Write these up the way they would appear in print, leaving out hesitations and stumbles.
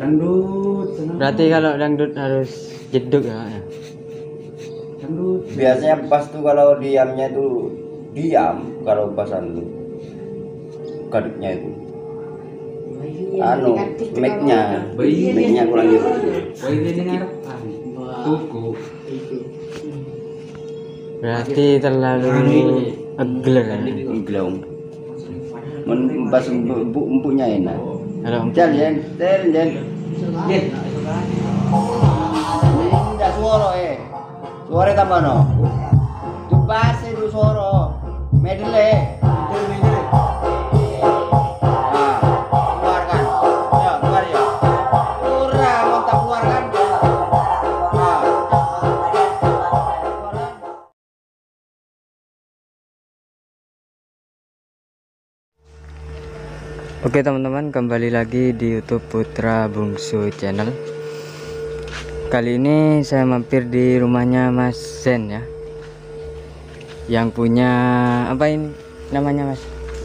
Dangdut. Berarti kalau dangdut harus jeduk ya. Dangdut. Biasanya bass tuh kalau diamnya itu diam, kalau bassan tuh kaduknya itu mic-nya kurang gitu. Wah ini dengar tuku. Berarti terlalu agler ya. Gelong. Bass empuknya enak. Kalau Jen. Tidak suara suara tambah no. Tu bass itu suara. Medley. Keluarkan. Ya, keluar ya. Kurang montak keluarkan. Oke teman-teman, kembali lagi di YouTube Putra Bungsu Channel. Kali ini saya mampir di rumahnya Mas Zen ya, yang punya apa ini namanya Mas?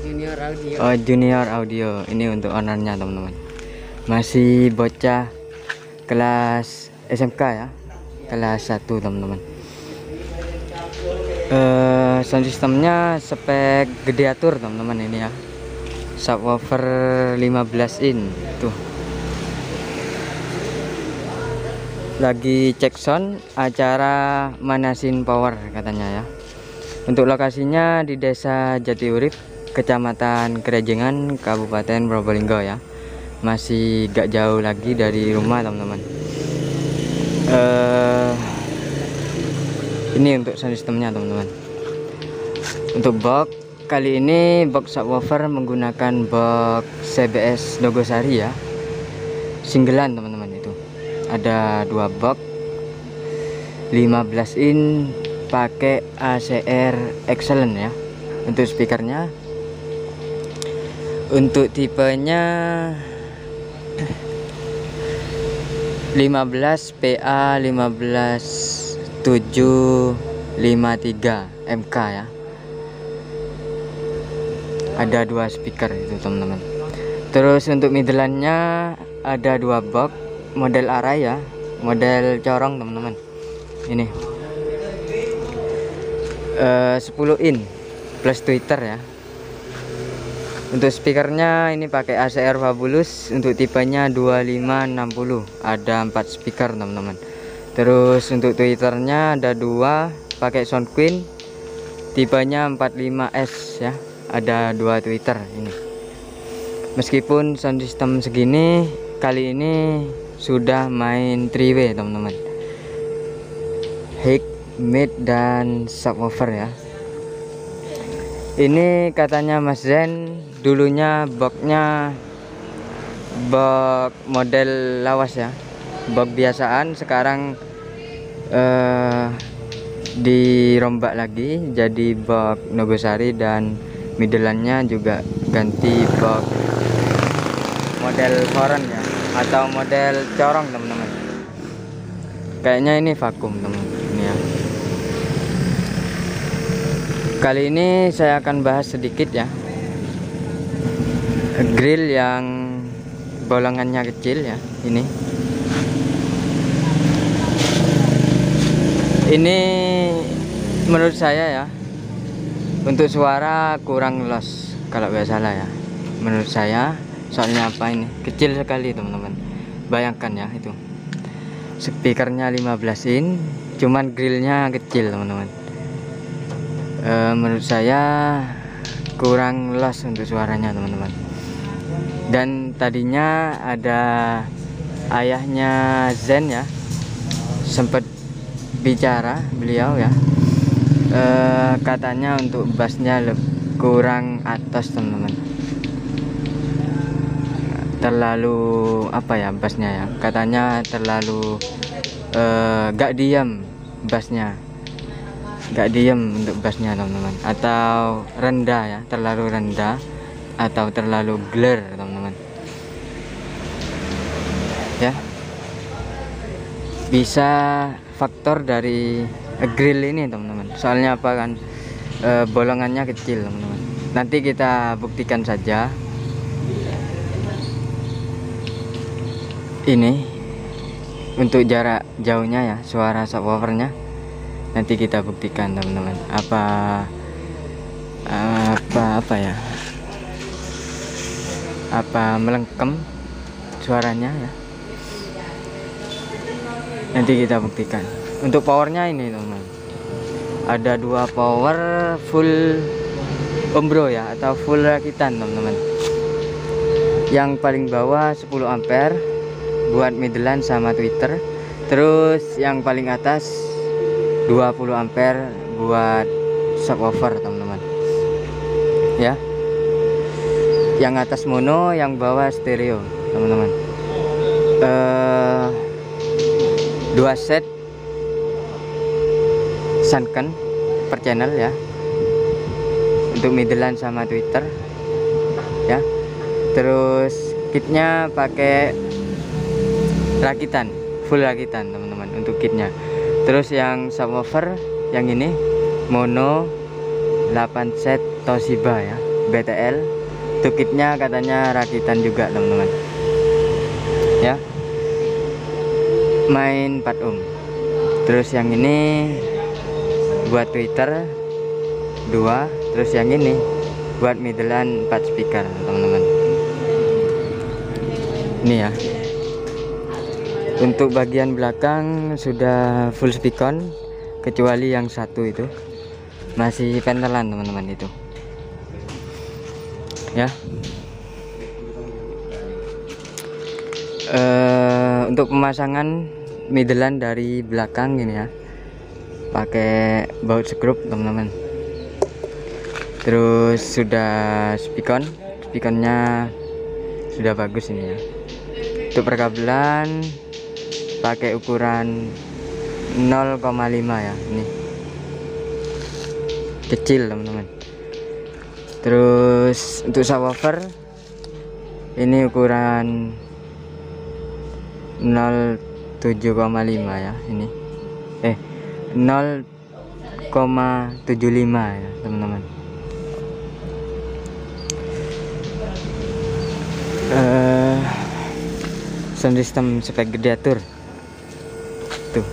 Junior Audio. Oh, Junior Audio. Ini untuk ownernya teman-teman. Masih bocah kelas SMK ya, kelas 1 teman-teman. Sound sistemnya spek gede atur teman-teman ini ya. Subwoofer 15 in tuh. Lagi cek sound acara Manasin Power katanya ya. Untuk lokasinya di Desa Jatiurip, Kecamatan Kerejengan, Kabupaten Probolinggo ya. Masih gak jauh lagi dari rumah teman-teman. Ini untuk sound sistemnya teman-teman. Untuk box kali ini box subwoofer menggunakan box CBS Nogosari ya, singlean teman-teman. Itu ada 2 box 15 in pakai ACR Excellent ya. Untuk speakernya, untuk tipenya 15 PA 15753 MK ya. Ada 2 speaker itu teman-teman. Terus untuk midlannya ada 2 box model array ya, model corong teman-teman. Ini 10 in plus tweeter ya. Untuk speakernya ini pakai ACR Fabulous, untuk tipenya 2560, ada 4 speaker teman-teman. Terus untuk tweeternya ada 2 pakai Soundqueen, tipenya 45S ya. Ada 2 tweeter ini. Meskipun sound system segini, kali ini sudah main 3W teman-teman, high, mid, dan subwoofer ya. Ini katanya Mas Zen dulunya boxnya box model lawas ya, box biasaan. Sekarang dirombak lagi jadi box Nogosari, dan midlannya juga ganti box model foreign ya, atau model corong teman-teman. Kayaknya ini vakum teman-teman ini ya. Kali ini saya akan bahas sedikit ya, grill yang bolongannya kecil ya. Ini menurut saya ya, untuk suara kurang loss kalau nggak salah ya, menurut saya. Soalnya apa, ini kecil sekali teman-teman. Bayangkan ya, itu speakernya 15 in, cuman grillnya kecil teman-teman. Menurut saya kurang loss untuk suaranya teman-teman. Dan tadinya ada ayahnya Zen ya, sempat bicara beliau ya, katanya untuk bassnya kurang atas teman-teman, terlalu apa ya bassnya ya, katanya terlalu gak diam bassnya, gak diam untuk bassnya teman-teman, atau rendah ya, terlalu rendah atau terlalu glare teman-teman ya. Bisa faktor dari grill ini teman-teman. Soalnya apa kan, bolongannya kecil teman-teman. Nanti kita buktikan saja. ini untuk jarak jauhnya ya, suara subwoofernya nanti kita buktikan teman-teman, apa ya, apa melengkem suaranya ya, nanti kita buktikan. Untuk powernya ini teman-teman, ada 2 power full ombro ya, atau full rakitan teman-teman. Yang paling bawah 10 ampere buat middleline sama tweeter, terus yang paling atas 20 ampere buat subwoofer teman-teman ya. Yang atas mono, yang bawah stereo teman-teman. 2 set sunken per channel ya, untuk middleline sama tweeter ya. Terus kitnya pakai rakitan, full rakitan teman-teman untuk kitnya. Terus yang subwoofer yang ini mono 8 set Toshiba ya, BTL. Untuk kitnya katanya rakitan juga teman-teman ya, main 4 ohm. Terus yang ini buat tweeter 2, terus yang ini buat middleline 4 speaker teman-teman. Ini ya. Untuk bagian belakang sudah full speakon, kecuali yang satu itu masih pentelan teman-teman itu ya. Untuk pemasangan middleline dari belakang ini ya, pakai baut skrup teman-teman. Terus sudah speakonnya sudah bagus ini ya. Untuk perkabelan pakai ukuran 0,5 ya, ini kecil teman-teman. Terus untuk subwoofer ini ukuran 0,7,5 ya, ini 0,75 ya teman-teman. Sound system spek Gladiator tuh,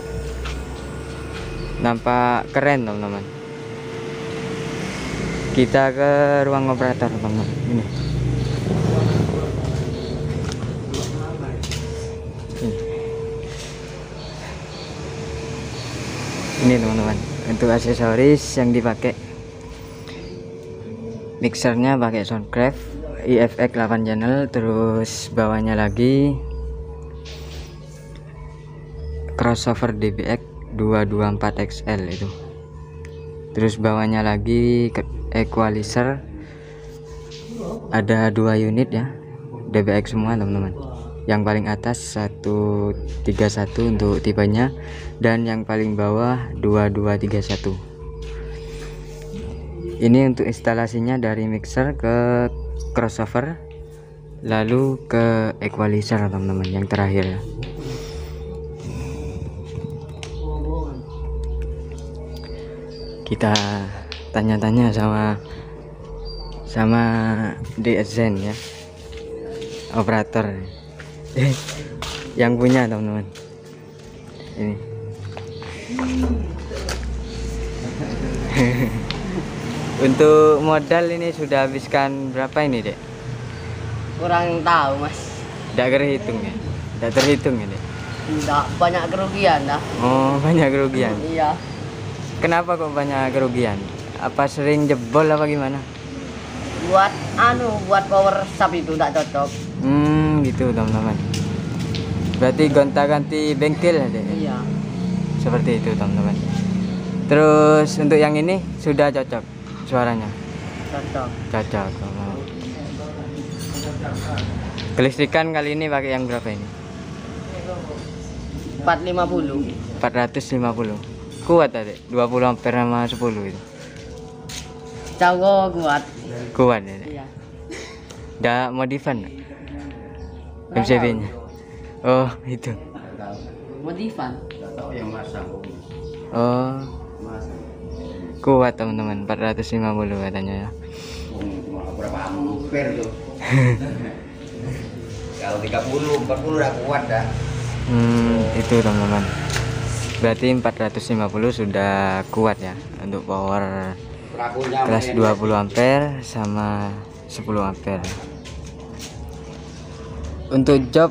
nampak keren teman-teman. Kita ke ruang operator teman-teman. Ini teman-teman, untuk aksesoris yang dipakai, mixernya pakai Soundcraft IFX 8 channel. Terus bawahnya lagi crossover DBX 224 XL itu. Terus bawahnya lagi equalizer, ada 2 unit ya, DBX semua teman-teman. Yang paling atas 131 untuk tipenya, dan yang paling bawah 2231. Ini untuk instalasinya dari mixer ke crossover, lalu ke equalizer teman-teman yang terakhir ya. Kita tanya-tanya sama DSN ya, operator yang punya teman-teman. Ini untuk modal ini sudah habiskan berapa ini dek? Kurang tahu mas. Tidak terhitung ya? Tidak terhitung ya dek? Tidak, banyak kerugian dah. Oh, banyak kerugian. Iya. Kenapa kok banyak kerugian? Apa sering jebol apa gimana? Buat power sub itu tidak cocok. Gitu teman-teman. Berarti gonta-ganti bengkel ya dek? Iya. Seperti itu teman-teman. Terus untuk yang ini sudah cocok suaranya? Cocok. Cocok teman-teman. Kelistrikan kali ini pakai yang berapa ini? 450. 450. Kuat tadi 20 ampere sama 10 itu. Cago kuat. Kuat ya. Iya. Udah modifan MCB-nya. Oh, itu. Modifan. Oh. Kuat teman-teman, 450 katanya ya. Kalau 30, 40 udah kuat dah. Itu teman-teman. Berarti 450 sudah kuat ya untuk power Pelakunya kelas main 20 ampere sama 10 ampere. Untuk job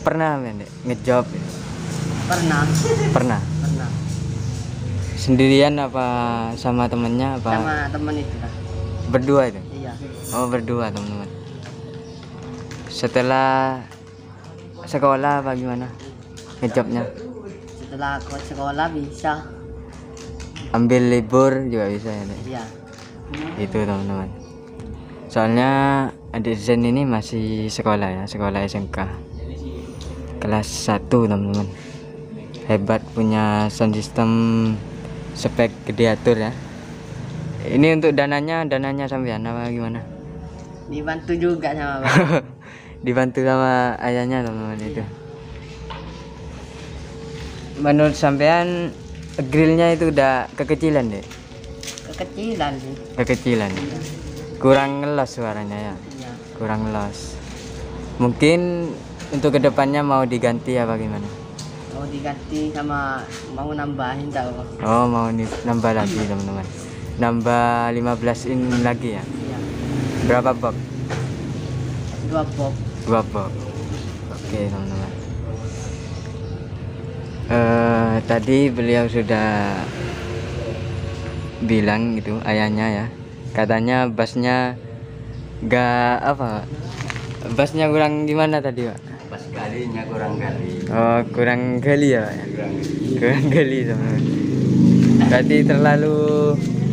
pernah Dek, ngejob? Pernah. Pernah. Pernah. Sendirian apa sama temennya apa? Sama temen itu lah. Berdua itu? Iya. Oh berdua teman-teman. Setelah sekolah apa gimana ngejobnya? Setelah aku sekolah bisa. Ambil libur juga bisa ya Dek? Iya. Itu teman-teman. Soalnya adik Zen ini masih sekolah ya, sekolah SMK kelas 1 teman-teman. Hebat, punya sound system spek gede atur ya. Ini untuk dananya sampean apa gimana? Dibantu juga sama Bang. Dibantu sama ayahnya teman-teman itu. Menurut sampean grillnya itu udah kekecilan deh? Kekecilan sih. Kekecilan. Iya. Kurang ngelos suaranya ya. Iya. Kurang ngelos. Mungkin untuk kedepannya mau diganti apa gimana? Mau diganti sama mau nambahin tau Bang. Oh mau nambah lagi teman-teman. Nambah 15 in lagi ya. Iya. Berapa box? 2 box. 2 box. Oke teman-teman. Tadi beliau sudah bilang gitu ayahnya ya, katanya bassnya gak apa, bassnya kurang gimana tadi Pak? pas galinya kurang gali. Oh kurang gali ya Pak ya? Kurang gali. Kurang gali teman-teman. Berarti terlalu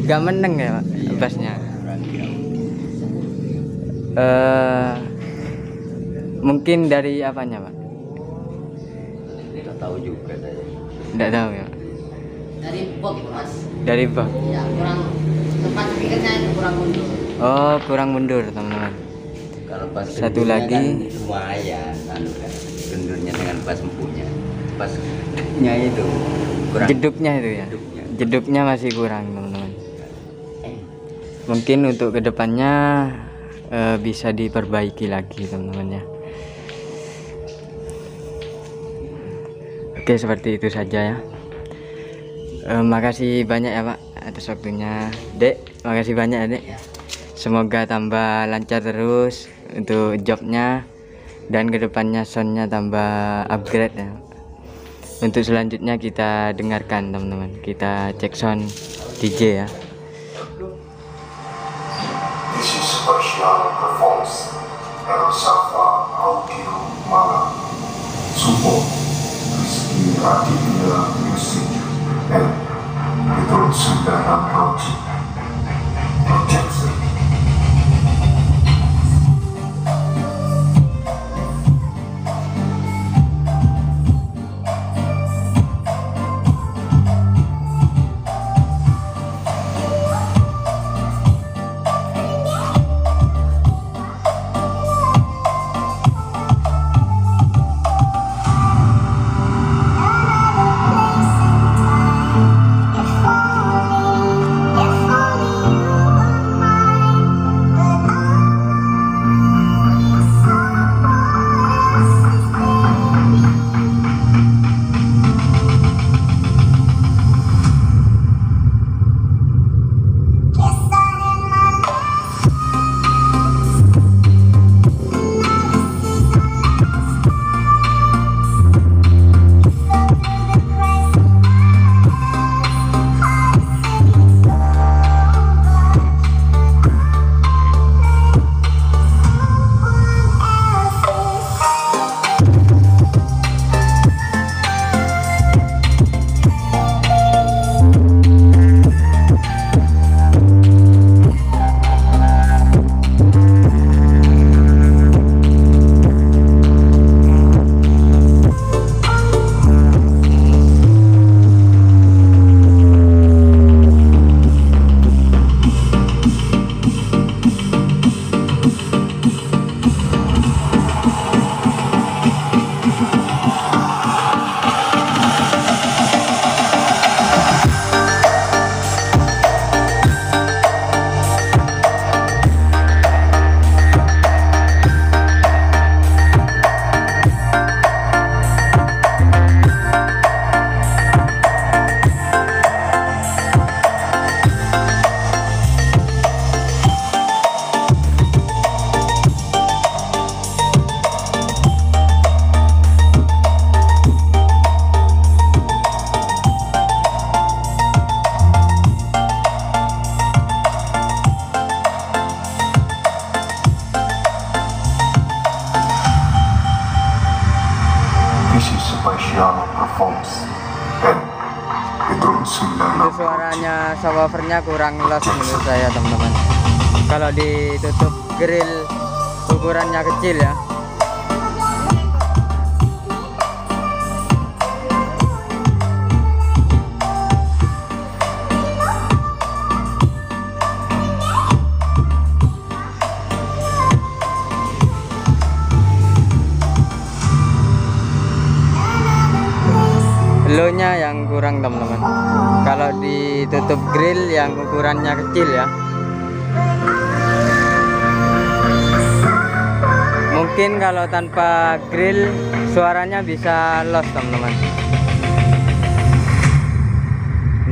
gak meneng ya Pak bassnya. Kurang gali. Mungkin dari apanya Pak? Tidak tahu juga saya. Tidak tahu ya Pak. Dari box Mas. Dari box. Iya, kurang tempat speakernya itu kurang mundur. Oh kurang mundur teman-teman. Kalau pas Satu gendurnya lagi. kan lumayan anu kan. Gendurnya dengan pas empunya. Pasnya itu kurang. Jeduknya itu ya. Jeduknya. Jeduknya masih kurang teman-teman. Mungkin untuk kedepannya bisa diperbaiki lagi teman-teman ya. Oke seperti itu saja ya. Makasih banyak ya Pak atas waktunya. Dek, makasih banyak ya Dek. Semoga tambah lancar terus untuk jobnya dan kedepannya soundnya tambah upgrade ya. Untuk selanjutnya kita dengarkan teman-teman. Kita cek sound DJ ya. This is special performance El Safa Audio Malam Support Rizky Aditya Music and Metode Sundana Project Protection. If This is Sebastian performs and Petron Itu suaranya subwoofernya kurang los menurut saya teman-teman. Kalau ditutup grill ukurannya kecil ya. Low-nya yang kurang teman-teman. Kalau ditutup grill yang ukurannya kecil ya. Mungkin kalau tanpa grill suaranya bisa los teman-teman.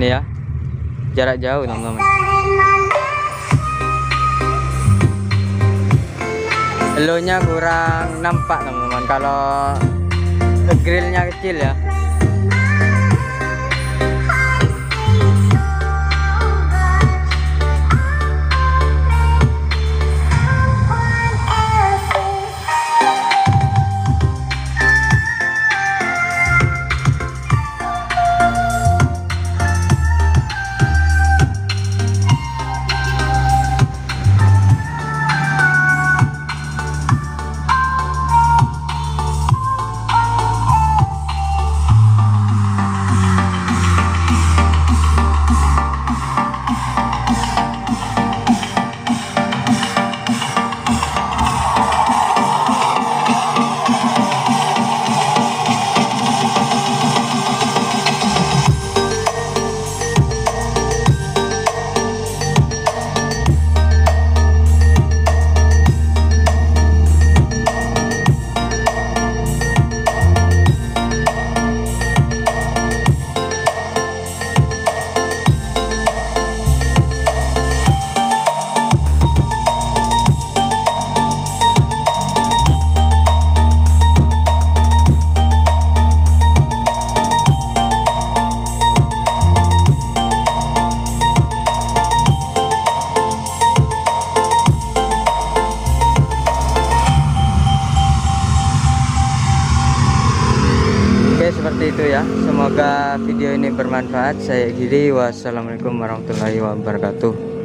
Ini ya, jarak jauh teman-teman. Low-nya kurang nampak teman-teman kalau grillnya kecil ya. Seperti itu ya, semoga video ini bermanfaat. Saya Giri, wassalamualaikum warahmatullahi wabarakatuh.